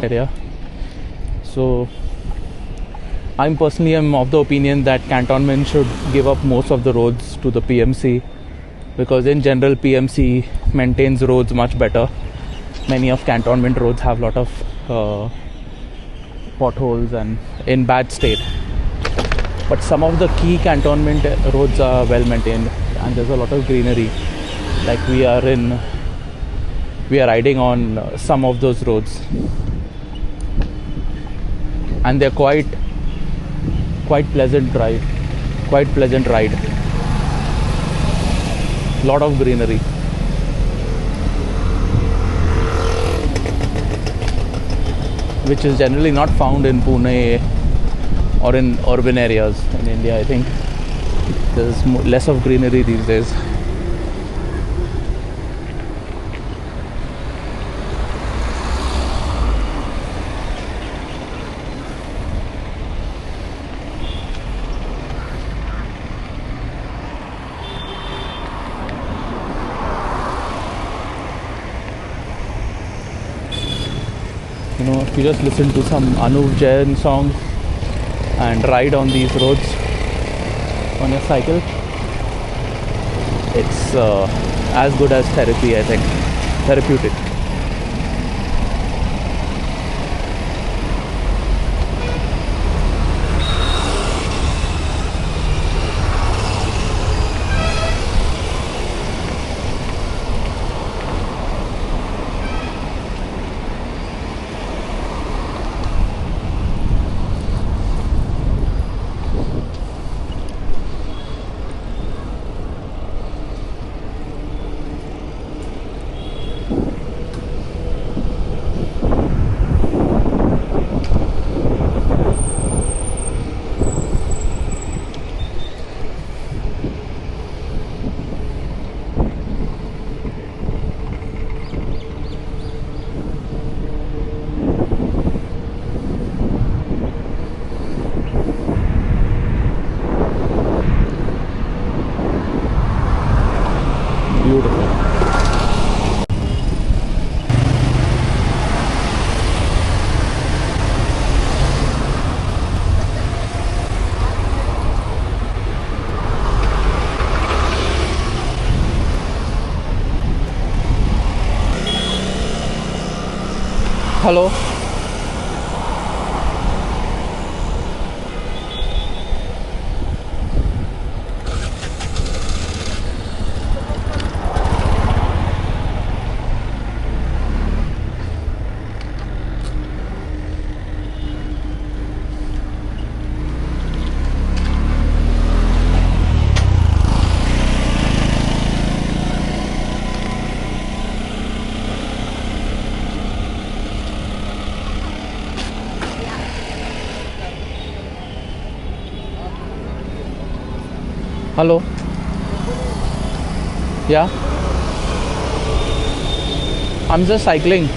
area. So I'm personally am of the opinion that Cantonment should give up most of the roads to the PMC, because in general PMC maintains roads much better. Many of Cantonment roads have a lot of potholes and in bad state, but some of the key Cantonment roads are well maintained and there's a lot of greenery. Like we are riding on some of those roads and they're quite pleasant ride. Lot of greenery. Which is generally not found in Pune or in urban areas in India. I think there's less of greenery these days. You know, if you just listen to some Anuv Jain songs and ride on these roads on your cycle, it's as good as therapy, I think. Therapeutic. Beautiful. Hello. Hello. Yeah. I'm just cycling.